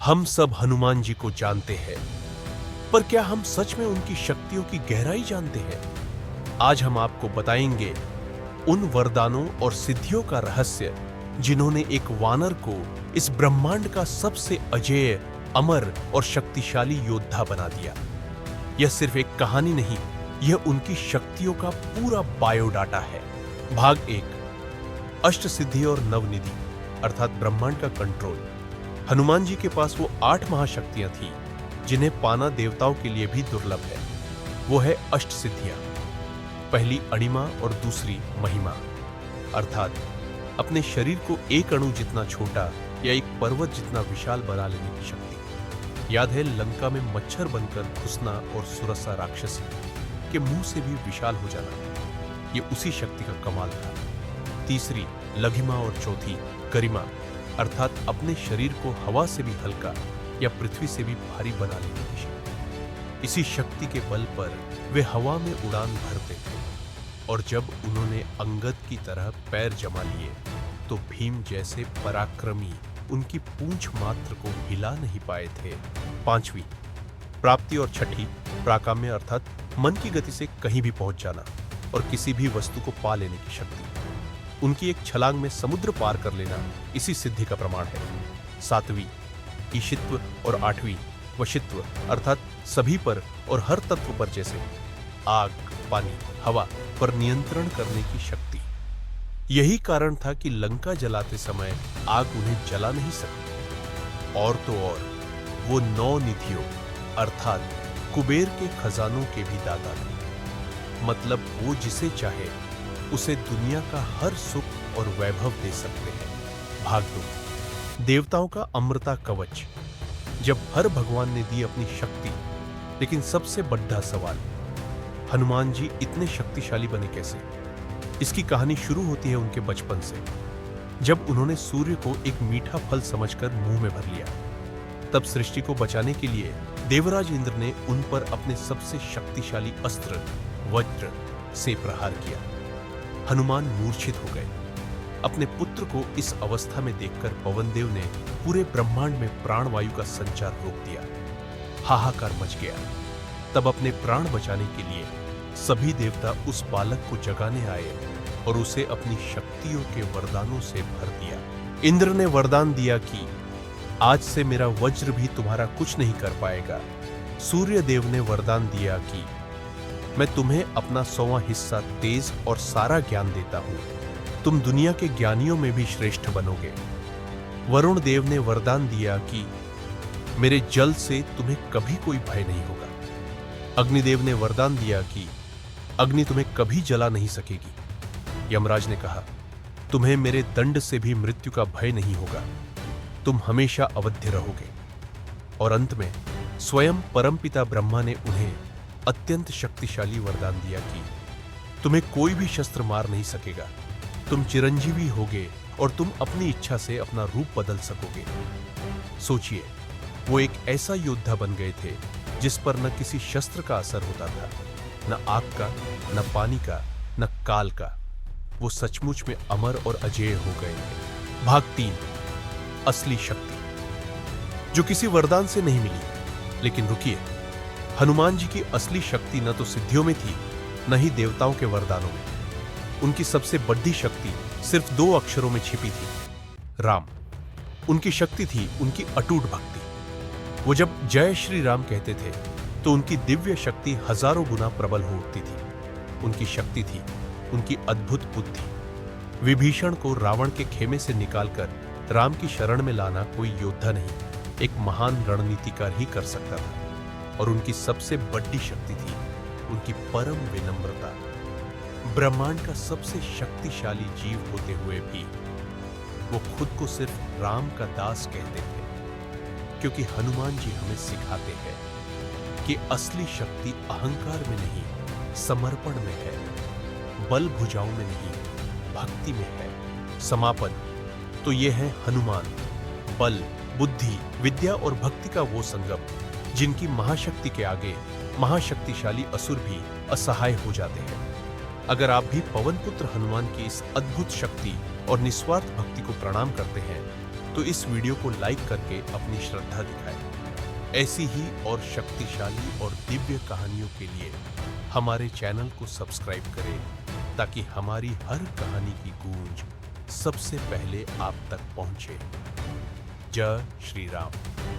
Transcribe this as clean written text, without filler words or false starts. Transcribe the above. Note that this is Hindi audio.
हम सब हनुमान जी को जानते हैं, पर क्या हम सच में उनकी शक्तियों की गहराई जानते हैं? आज हम आपको बताएंगे उन वरदानों और सिद्धियों का रहस्य जिन्होंने एक वानर को इस ब्रह्मांड का सबसे अजेय, अमर और शक्तिशाली योद्धा बना दिया। यह सिर्फ एक कहानी नहीं, यह उनकी शक्तियों का पूरा बायोडाटा है। भाग 1, अष्ट सिद्धि और नवनिधि अर्थात ब्रह्मांड का कंट्रोल। हनुमान जी के पास वो 8 महाशक्तियां थी जिन्हें पाना देवताओं के लिए भी दुर्लभ है। वो है अष्ट सिद्धियां। पहली अणिमा और दूसरी महिमा अर्थात अपने शरीर को एक अणु जितना छोटा या एक पर्वत जितना विशाल बना लेने की शक्ति। याद है लंका में मच्छर बनकर घुसना और सुरसा राक्षसी के मुंह से भी विशाल हो जाना, ये उसी शक्ति का कमाल था। तीसरी लघिमा और चौथी गरिमा अर्थात अपने शरीर को हवा से भी हल्का या पृथ्वी से भी भारी बना लेने की शक्ति। इसी शक्ति के बल पर वे हवा में उड़ान भरते थे और जब उन्होंने अंगद की तरह पैर जमा लिए तो भीम जैसे पराक्रमी उनकी पूंछ मात्र को हिला नहीं पाए थे। पांचवी प्राप्ति और छठी प्राकाम्य अर्थात मन की गति से कहीं भी पहुंच जाना और किसी भी वस्तु को पा लेने की शक्ति। उनकी एक छलांग में समुद्र पार कर लेना इसी सिद्धि का प्रमाण है। सातवीं ईशित्व और आठवीं वशित्व अर्थात सभी पर और हर तत्व पर जैसे आग, पानी, हवा पर नियंत्रण करने की शक्ति। यही कारण था कि लंका जलाते समय आग उन्हें जला नहीं सकती। और तो और वो 9 निधियों अर्थात कुबेर के खजानों के भी दाता थे। मतलब वो जिसे चाहे उसे दुनिया का हर सुख और वैभव दे सकते हैं। भाग 2 देवताओं का अमृता कवच। जब हर भगवान ने दी अपनी शक्ति, लेकिन सबसे बड़ा सवाल हनुमान जी इतने शक्तिशाली बने कैसे? इसकी कहानी शुरू होती है उनके बचपन से, जब उन्होंने सूर्य को एक मीठा फल समझकर मुंह में भर लिया। तब सृष्टि को बचाने के लिए देवराज इंद्र ने उन पर अपने सबसे शक्तिशाली अस्त्र वज्र से प्रहार किया। हनुमान मूर्छित हो गए। अपने पुत्र को इस अवस्था में देखकर पवनदेव ने पूरे ब्रह्मांड में प्राणवायु का संचार रोक दिया। हाहाकार मच गया। तब अपने प्राण बचाने के लिए सभी देवता उस बालक को जगाने आए और उसे अपनी शक्तियों के वरदानों से भर दिया। इंद्र ने वरदान दिया कि आज से मेरा वज्र भी तुम्हारा कुछ नहीं कर पाएगा। सूर्य देव ने वरदान दिया कि मैं तुम्हें अपना 100वां हिस्सा तेज और सारा ज्ञान देता हूं, तुम दुनिया के ज्ञानियों में भी श्रेष्ठ बनोगे। वरुण देव ने वरदान दिया कि मेरे जल से तुम्हें कभी कोई भय नहीं होगा। अग्निदेव ने वरदान दिया कि अग्नि तुम्हें कभी जला नहीं सकेगी। यमराज ने कहा तुम्हें मेरे दंड से भी मृत्यु का भय नहीं होगा, तुम हमेशा अवध्य रहोगे। और अंत में स्वयं परमपिता ब्रह्मा ने उन्हें अत्यंत शक्तिशाली वरदान दिया कि तुम्हें कोई भी शस्त्र मार नहीं सकेगा, तुम चिरंजीवी होगे और तुम अपनी इच्छा से अपना रूप बदल सकोगे। सोचिए, वो एक ऐसा योद्धा बन गए थे जिस पर न किसी शस्त्र का असर होता था, न आग का, न पानी का, न काल का। वो सचमुच में अमर और अजेय हो गए थे। भाग 3 असली शक्ति, जो किसी वरदान से नहीं मिली। लेकिन रुकिए, हनुमान जी की असली शक्ति न तो सिद्धियों में थी, न ही देवताओं के वरदानों में। उनकी सबसे बड़ी शक्ति सिर्फ 2 अक्षरों में छिपी थी, राम। उनकी शक्ति थी उनकी अटूट भक्ति। वो जब जय श्री राम कहते थे तो उनकी दिव्य शक्ति हजारों गुना प्रबल हो उठती थी। उनकी शक्ति थी उनकी अद्भुत बुद्धि। विभीषण को रावण के खेमे से निकालकर राम की शरण में लाना कोई योद्धा नहीं, एक महान रणनीतिकार ही कर सकता था। और उनकी सबसे बड़ी शक्ति थी उनकी परम विनम्रता। ब्रह्मांड का सबसे शक्तिशाली जीव होते हुए भी वो खुद को सिर्फ राम का दास कहते थे, क्योंकि हनुमान जी हमें सिखाते हैं कि असली शक्ति अहंकार में नहीं, समर्पण में है। बल भुजाओं में नहीं, भक्ति में है। समापन तो ये है हनुमान, बल, बुद्धि, विद्या और भक्ति का वो संगम जिनकी महाशक्ति के आगे महाशक्तिशाली असुर भी असहाय हो जाते हैं। अगर आप भी पवन पुत्र हनुमान की इस अद्भुत शक्ति और निस्वार्थ भक्ति को प्रणाम करते हैं तो इस वीडियो को लाइक करके अपनी श्रद्धा दिखाएं। ऐसी ही और शक्तिशाली और दिव्य कहानियों के लिए हमारे चैनल को सब्सक्राइब करें, ताकि हमारी हर कहानी की गूंज सबसे पहले आप तक पहुंचे। जय श्री राम।